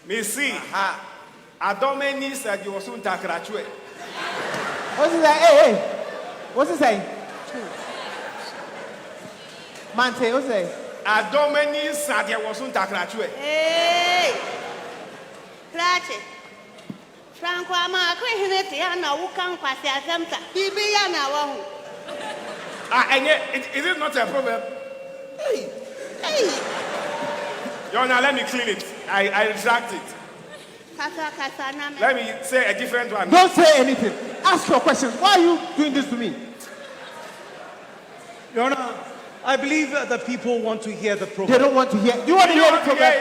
Me see. Adomeni said you soon takrachwe. What's he saying? Hey, what's he saying? Man say, what's he saying? Adomeni said you soon takrachwe. Hey, Plache. Franco, I'm a Queen, and I will come past the Asanta. Bibi, and I And yet, is it not a problem? Hey. Yona, let me clean it. I retract it. Let me say a different one. Don't say anything. Ask your question. Why are you doing this to me? Your Honor, I believe that the people want to hear the program. They don't want to hear. Do you want to hear the program?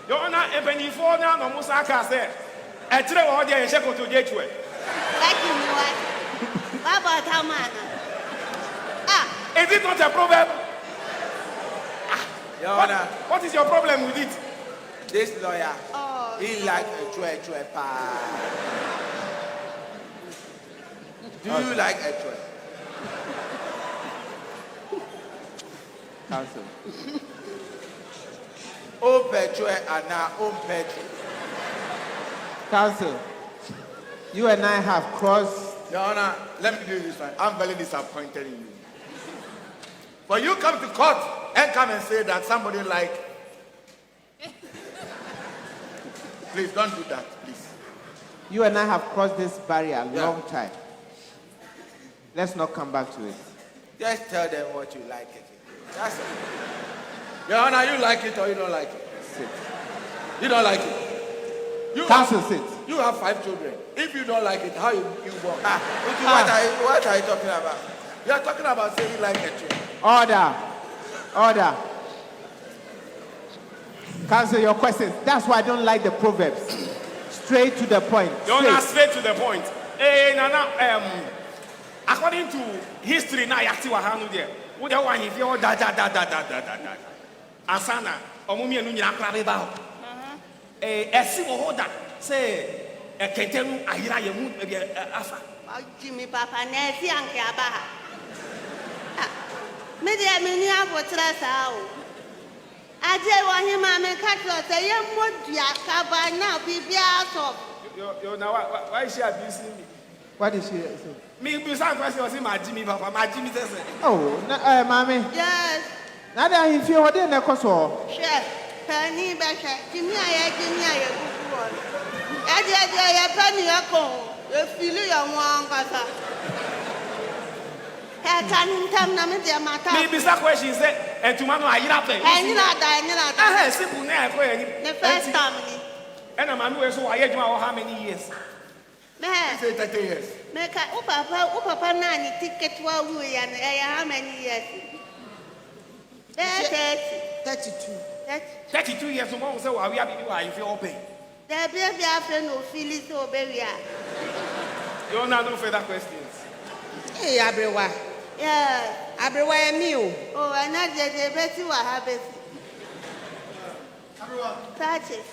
Your Honor, if any for now, no Musaka said, I tell you all the Sheko to get you. Like you know what? Baba Tamana. Is it not a problem? Your Honor, what is your problem with it? this lawyer, he like a chwe pa. Do you like a chwe? Counsel. Chwe and now chwe. Counsel, you and I have crossed. Your Honor, let me do this one. I'm very disappointed in you. But you come to court and come and say that somebody like. Please don't do that, please. You and I have crossed this barrier a long time. Let's not come back to it. Just tell them what you like it. That's it. Your Honor, you like it or you don't like it? Sit. You don't like it. Counsel, sit. You have 5 children. If you don't like it, how you born? What are you talking about? You are talking about saying you like a tree. Order. Counsel, your questions. That's why I don't like the proverbs. Straight to the point. You're not straight to the point. According to history, now you actually hanu there. What the one if you da. Asana, omumi enu nyina krabe ba ho. Esi wo hoda say eketenu ayira ye mu afa. Jimmy Papa Nancy and Kabaha. Media Minia Botra Sao. I tell him I'm a catcher, say, you would be a cabin now, be out of. You know why is she abusing me? What is she saying? Me, besides question was in my Jimmy Papa, my Jimmy says. Oh, mommy. Yes. Now that if you were there, Nekoso. Chef, Penny Basha, give me a good one. I penny a cone, you feel your one, Gata. I can't tell them their matter. Maybe that question said, and tomorrow I eat up there. And you're not dying, I have simple name. the first time. And I'm aware so I had how many years? Man, Say 30 years. make a Papa Nanny ticket to a wee and how many years? 32. 32 years ago, so I will be if you open. There be a friend who feels so very. You're not no further questions. Hey, Abrewa. Yeah. Abrewa and you. Oh, and not the Betty will have it. Touch it.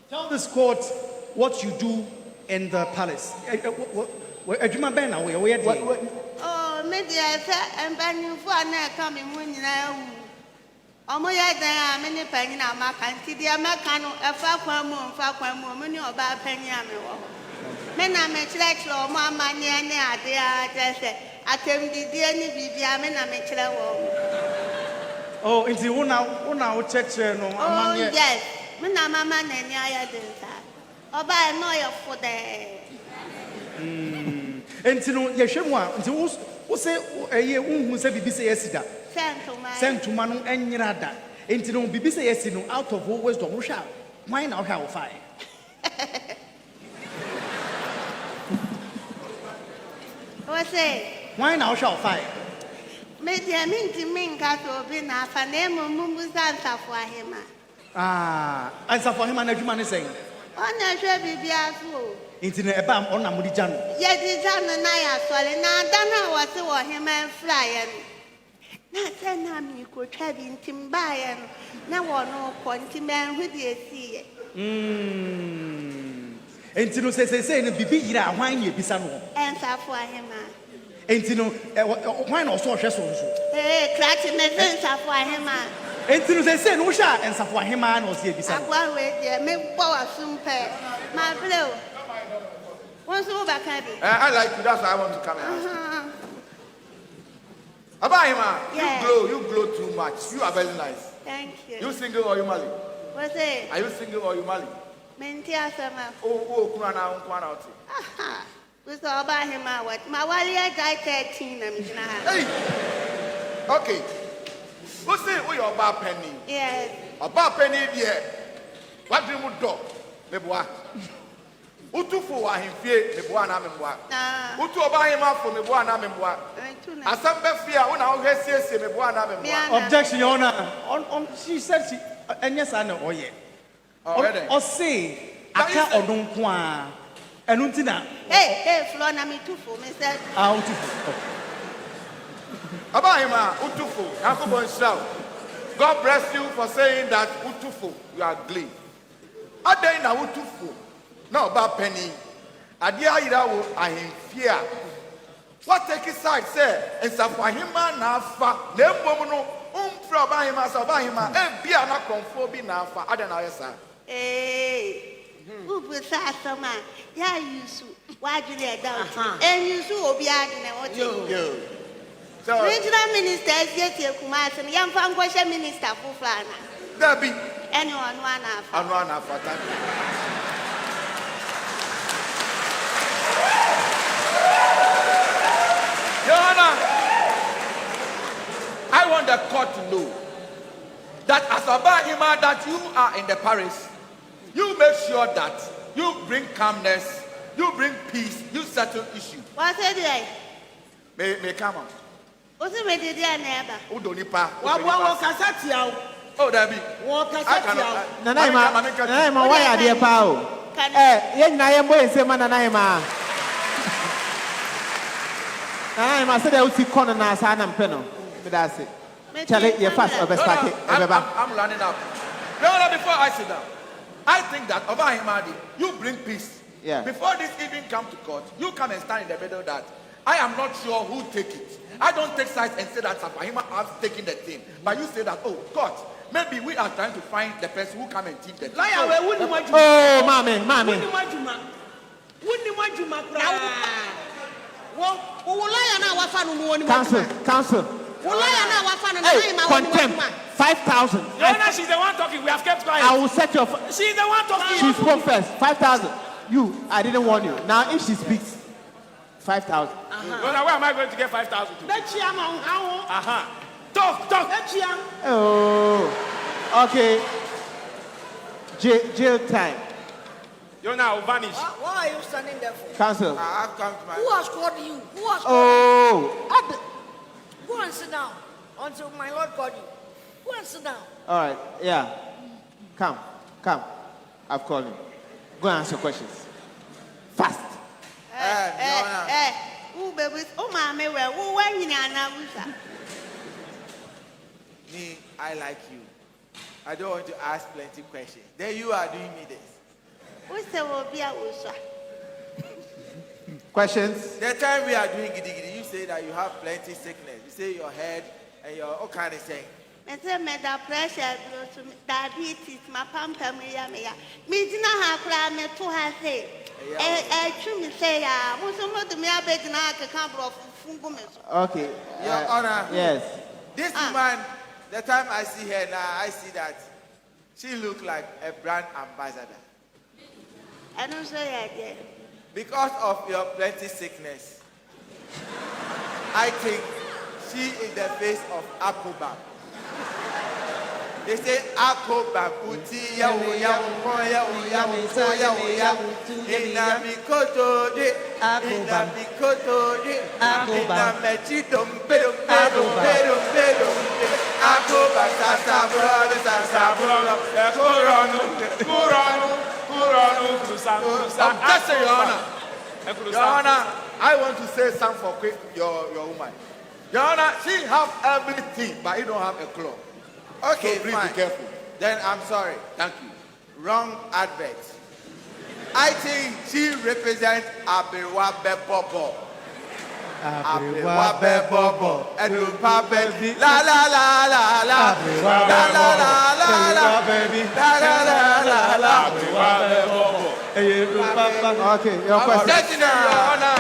Tell this court what you do in the palace. Oh, maybe I said, and Benny for now coming when you know. Omoya there, many penny now, my country, the Americano, a far more, many about penny. Men I make like slow, mamma, near, they are just attend the dear Nibi, I mean, I make it. Oh, it's the one now, church, no. Oh, yes. When I'm a man and I did that. Or buy a noya for the. And to know, yes, you want to say a year who said BBC yesterday. Sent to Manu and Yada. And to know BBC yesterday out of all wisdom, who shall. Why now have fire? What's it? Why now shall fire? Maybe I mean to mean got to be enough and then Mumbu's answer for him. Answer for him and everyone is saying. Oh, no, should be a fool. Into a bam on a Mudijan. Yet it's on the night, sorry, now I don't know what to want him and flying. Not then you could have in Timbayan. Now one no pointy man with the sea. And to know, say, and be wine you be some Answer for him. And to know, wine or so, Cracky me sense of why him. Enti no say no sha ensafo ahema na ose ebisa. Agwa we dey me power sumpe. My blue. Once over back I like you, that's why I want to come and ask you. Abahima, Yeah. you glow too much. You are very nice. Thank you. You single or you married? What's it? Are you single or you married? Mentia sama. Oh, Kurana, Kurana. Aha. We saw about him what? My wali guy 13 na me na. Hey! Okay. Who say we are about penny? Yes. About penny here. What do you do? Meboa. Utufu wa himfie meboa na meboa. Utu oba hima fo meboa na meboa. Asambe fia una wo hesiesie meboa na meboa. Objection, Your Honor. On she said she yes I know oye. O say aka odon ko a enu ntina. Hey, Flo na me too for me said. Utufu. Abahima utufu. Yakobo Nshaw. God bless you for saying that utufu you are glee. Adai na utufu. No ba penny. Adia ira wo ahemfie a. What take his side say ensafahima na afa na embom no umfra Abahima sa Abahima e bia na konfo bi na afa ada na yesa. Ubu sa sama ya yusu wajule e down. Yusu obi adine what Yo. So regional minister Kejetia Kumawood and yam fan kwashe minister fufana. there be Anyone one afa. anwa na afa thank you. Your Honor, I want the court to know that as Abahima that you are in the parish, you make sure that you bring calmness, you bring peace, you settle issues. What's it? May come on. What's it with the neighbor? Udonipa. Oh, there be. Nanaima, why are you pao? Yen na yembo ensema nanaima. Nanaima said I would see corner na sana mpeno. Me that's it. Charlie, you fast or best party. I'm running up. Your Honor, before I sit down, I think that Abahima, you bring peace. Yeah. Before this even come to court, you come and stand in the middle that I am not sure who take it. I don't take sides and say that Abahima has taken the thing. But you say that, oh, God, maybe we are trying to find the person who come and teach the thing. Oh, mommy. Counsel. Hey, contempt. 5,000. Your Honor, she's the one talking. We have kept quiet. I will set your. She's the one talking. She spoke first. 5,000. I didn't warn you. Now, if she speaks, 5,000. Your Honor, where am I going to get 5,000 to? Talk. Oh, okay. Jail time. Your Honor, I will vanish. Why are you standing there for? Counsel. I've come to my. Who has called you? Who has called Oh. you? Go and sit down until my Lord called you. Go and sit down. All right. Yeah. Come. I've called you. Go and answer questions. Fast. Who baby? Oh, mommy, where? Who when you na Me, I like you. I don't want to ask plenty questions. Then you are doing me this. Who say will be a usha? Questions? The time we are doing giddy giddy, you say that you have plenty sickness. You say your head and your all kind of thing. Me say me da pressure blow to me diabetes my pampa me ya. Me dina ha kra me to ha say. Tru me say ya. Mo so mo do me abeg na ka kan bro fungu me so. Okay. Your Honor. Yes. This woman, the time I see her now, I see that she look like a brand ambassador. I don't say yeah. Because of your plenty sickness, I think she is the face of Akobam. They say Akobam, Uti yawu yawu ko yawu yawu ko yawu yawu. Ina mikoto de, ina mikoto de, ina mechidom pedom pedom pedom pedom. Akobam sasa brother, Kuranu. That's Your Honor. Your Honor, I want to say something for your woman. Your Honor, she have everything, but you don't have a claw. Okay, so please fine. be careful. Then I'm sorry. Thank you. Wrong advert. I think she represents Abewa Bebobo. Abriwa be bobo, edu pape, la la la la la, la la la la la, baby. la la la la la. Okay, your question. Objection, Your Honor.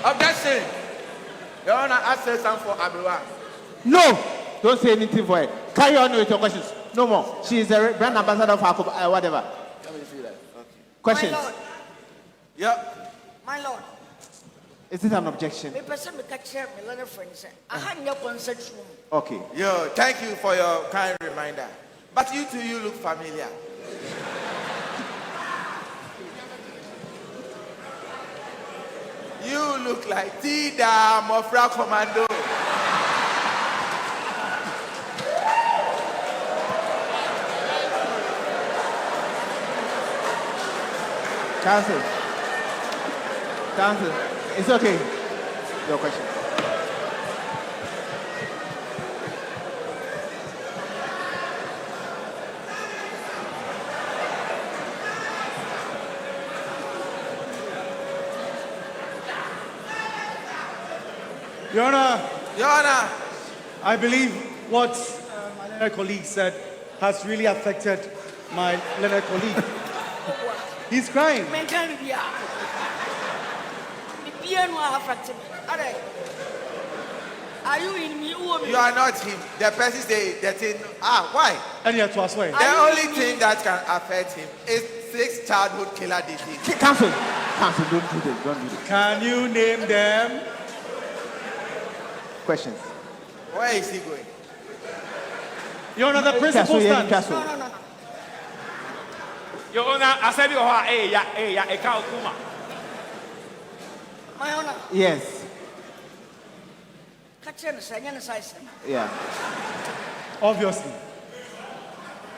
Objection. Your Honor, I said something for Abriwa. No, don't say anything for her. Carry on with your questions. No more. She is a brand ambassador for whatever. Let me see that. Okay. Questions? My lord. Yep. My lord. Is it an objection? Me person me catch me learn friends. I had no concert room. Okay. Yo, thank you for your kind reminder. But you two, you look familiar. You look like Tida Mofra Commando. Counsel. It's okay. Your question. Your Honor, Your Honor, I believe what my learned colleague said has really affected my learned colleague. He's crying. Men can be piano affected me. Are you in me? you are not him. The person say that thing. Why? And yet was way. The only thing that can affect him is 6 childhood killer disease. Counsel, don't do this. Don't do this. Can you name them? Questions. Where is he going? Your Honor, the principal stands. No. Your Honor, I said you are a cow kuma. My honor. Yes. Catch and say, Yeah. Obviously.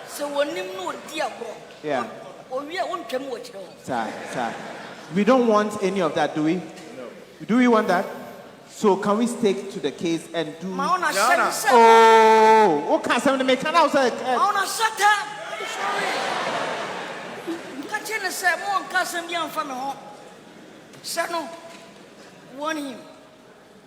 so when you know, dear boy. Yeah. Or we are one can watch. Sir. We don't want any of that, do we? No. Do we want that? So can we stick to the case and do? My honor, Honor. Oh, what can somebody make an outside? my honor, shut up. Catch and say, more cousin young from home. Sano, warn him.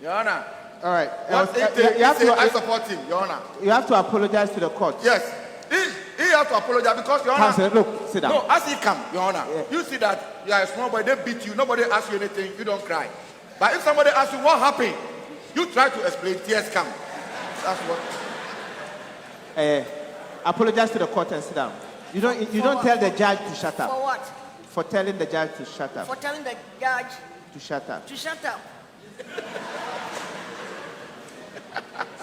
Your Honor. All right. What You if have I to. support him, Your Honor? You have to apologize to the court. Yes. He has to apologize because, Your Honor. Counsel, look, sit down. No, as he come, Your Honor, Yeah. you see that you are a small boy, they beat you, nobody asks you anything, you don't cry. But if somebody asks you what happened, you try to explain, tears come. That's what. Apologize to the court and sit down. You don't tell the judge to shut For up. what? For telling the judge to shut For up. telling the judge To shut up. to shut up.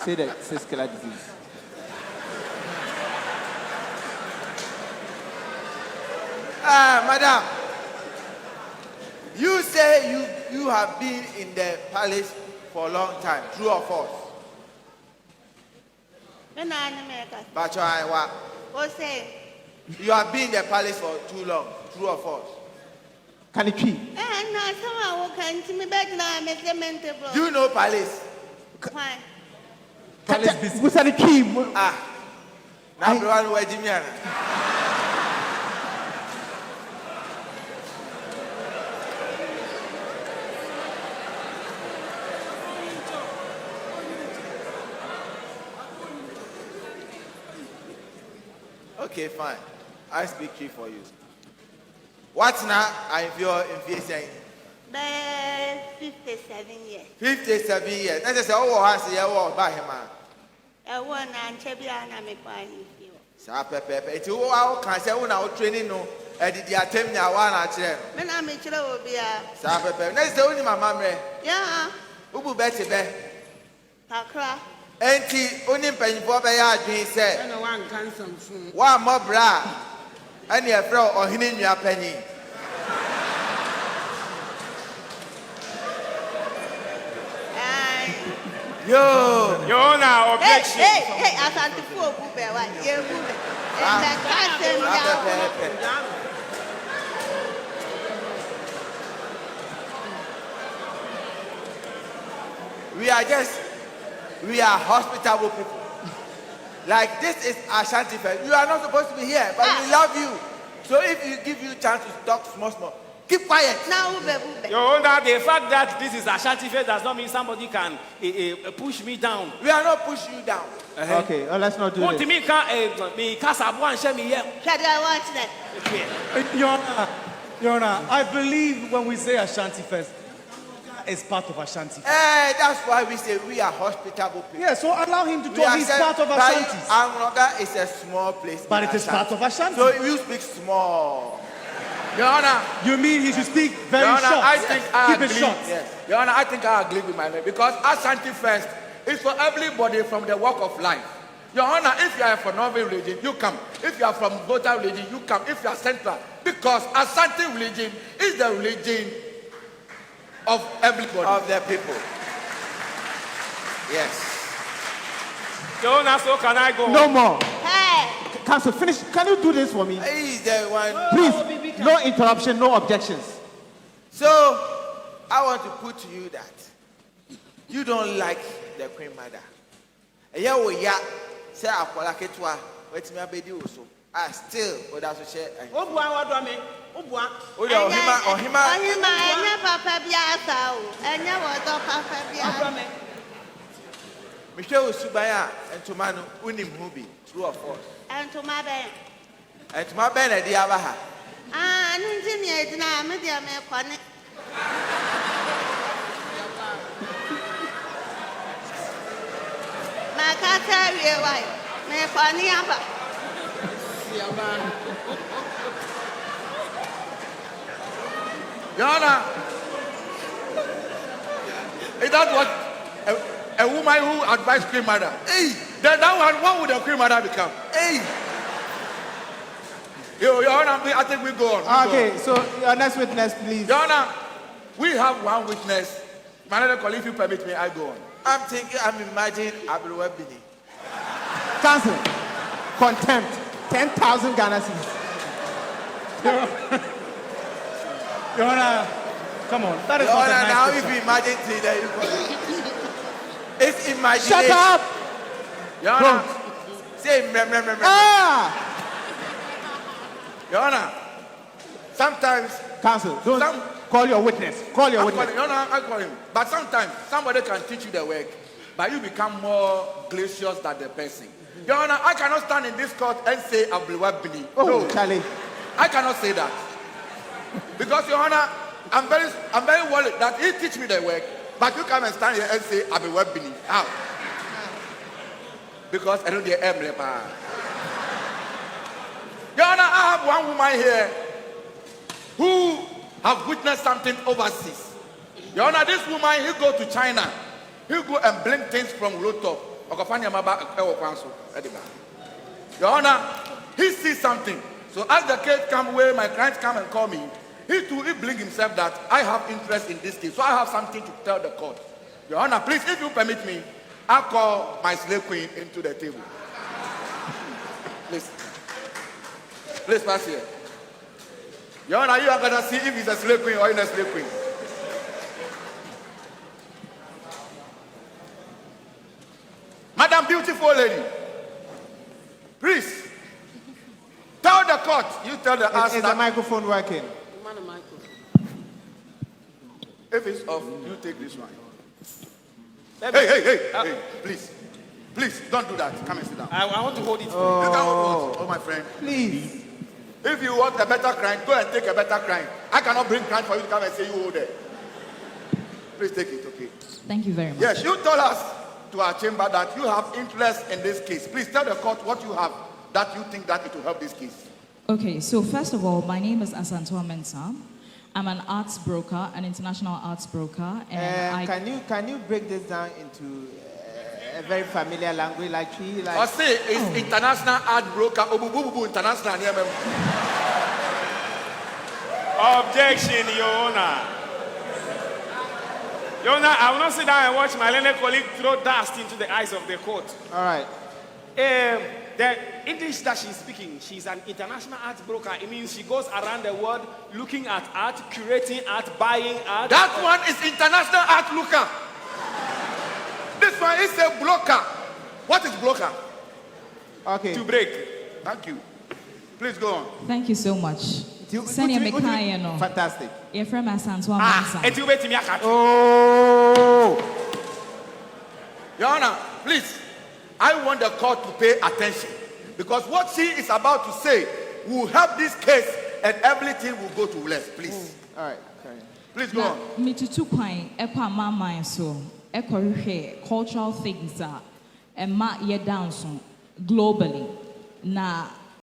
Say that killer disease. Madam, you say you have been in the palace for a long time, true or false? But you have been in the palace for too long, true or false? Can it be? Do you know palace? Palace business. What's the key? Number one, where Jimmy? Okay, fine. I speak true for you. What now? I feel in saying 57 years. 57 years. That's just oh, I say, oh, by him. I want to be an American. Sa pepe. It's all our cancer when our training no. I did the attempt now one at them. When I'm a child, will be a. Sa pepe. Next the only my mamma. Yeah. Ubu Betty be. Takra. Auntie, only penny for by our dream said. I know one can some food. One more bra. And your fro or hinting your penny. Yo. Your Honor, objection. Hey, Ashanti for Bube, what? You Bube. And the cousin, We are hospitable people. Like this is Ashanti. You are not supposed to be here, but we love you. So if you give you chance to talk small, Keep quiet. Now, ube. Your Honor, the fact that this is Ashanti face does not mean somebody can push me down. We are not pushing you down. Okay, let's not do What this. me can't sabu and share me here. Shall I watch that? Your Honor, I believe when we say Ashanti first, it's part of Ashanti. That's why we say we are hospitable people. Yeah, so allow him to We talk. He's accept- part of but Ashanti. Angola is a small place. But in it is part of Ashanti. So you speak small. Your Honor, You mean he should speak very Your Honor, short? I think I Keep agree. it short. Yes. Your Honor, I think I agree with my name because Ashanti first is for everybody from the walk of life. Your Honor, if you are from Northern religion, you come. If you are from Volta religion, you come. If you are Central, because Ashanti religion is the religion of everybody. Of the people. Yes. Your Honor, so can I go? No more. Hey, Council, finish. Can you do this for me? He is the one. Please, no interruption, no objections. So, I want to put to you that you don't like the Queen Mother. Yeah, we ya say Akola Ketwa, wait me abedi also. I still, but that's share. Obua what do me? Obua. Ohima. anya papa biasa o. Anya wodo papa biasa. Michelle Subaya and Tomano unim hubi, true or false. And to my ben. And to my ben at the Abaha. Ah, nunti ni edina me dia me kwane. Makata wie wai. Me kwane aba. Your Honor, is that what a woman who advised Queen Mother? Hey, Then that one, what would the Queen Mother become? hey. Your Honor, I think we go on. We go on. Okay, so your next witness, please. Your Honor, we have one witness. My other colleague, if you permit me, I go on. I'm imagining Abdul Bini. Council, contempt, 10,000 Ghana cedis. Your Honor, come on. That is Your not a Honor, now nice if picture. you imagine today, it's imagination. Shut up! Your Honor, Say, remember. Ah! Your Honor, sometimes, Council, don't Some- call your witness. Call your I call witness. him, Your Honor, I call him. But sometimes somebody can teach you the work, but you become more gracious than the person. Your Honor, I cannot stand in this court and say Abdulwabini. Oh, No, Charlie. I cannot say that. Because, Your Honor, I'm very worried that he teach me the work, but you come and stand here and say Abdulwabini. How? Because I know the emblem. Your Honor, I have one woman here who have witnessed something overseas. Your Honor, this woman, he go to China. He go and bring things from Lotop. Your Honor, he sees something. So as the case come where my clients come and call me, he too, he bring himself that I have interest in this case. So I have something to tell the court. Your Honor, please, if you permit me, I'll call my slave queen into the table. Please. Please pass here. Your Honor, you are going to see if he's a slave queen or in a slave queen. Madam Beautiful Lady, please, tell the court, you tell the us Is the that microphone working? if it's off, you take this one. Hey, please, don't do that. Come and sit down. I want to hold it. You can hold what? Oh, my friend. Please. If you want a better crime, go and take a better crime. I cannot bring crime for you to come and say you hold it. Please take it, okay? Thank you very much. Yes, you told us to our chamber that you have interest in this case. Please tell the court what you have that you think that it will help this case. Okay, so first of all, my name is Ashanti Mensah. I'm an arts broker, an international arts broker, and Can you break this down into a very familiar language like she like? I say it's international art broker. Obububu international. Objection, Your Honor. Your Honor, I will not sit down and watch my learned colleague throw dust into the eyes of the court. All right. The English that she's speaking, she's an international art broker. It means she goes around the world looking at art, curating art, buying art. That one is international art looker. This one is a blocker. What is blocker? Okay. To break. Thank you. Please go on. thank you so much. Senior Mekaya, no. Fantastic. Your friend Ashanti Mensa. And you wait me a cat. Oh. Your Honor, please, I want the court to pay attention because what she is about to say will help this case and everything will go to less. Please. All right. Okay. Please go on. Me to point, Equa Mama so, Equa cultural things are, and ma ye down so globally. Na